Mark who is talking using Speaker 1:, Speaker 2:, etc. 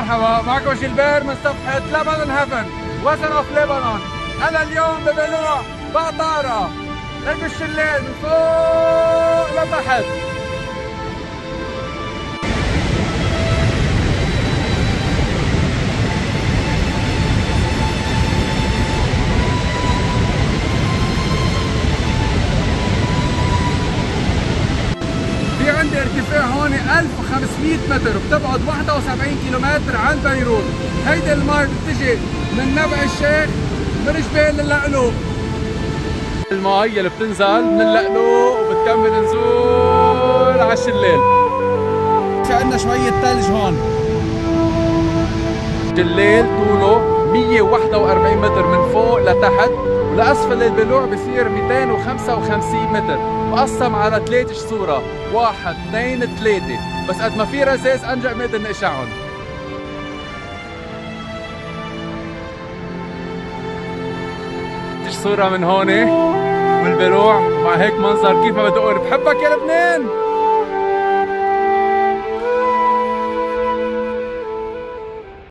Speaker 1: مرحبا، معكم جيلبير من صفحة لبنان هيفن وزن اوف لبنان. أنا اليوم ببلوع بعطارة ركب الشلال من فوق لتحت. في عندي ارتفاع هون 1500 متر، بتبعد 71 كيلومتر عن بيروت. هيدي المي بتجي من نبع الشيخ من جبال اللقلوق. المي اللي بتنزل من اللقلوق وبتكمل نزول على الشلال. في عندنا شوية ثلج هون. شلال طوله 141 متر من فوق لتحت، ولأسفل البلوع بصير 255 متر، مقسم على 3 جسورة، 1 2 3، بس قد ما في رذاذ أنجع بنقدر نقشعهم. صورة من هون والبلوع مع هيك منظر كيف ما بدي اقول بحبك يا لبنان.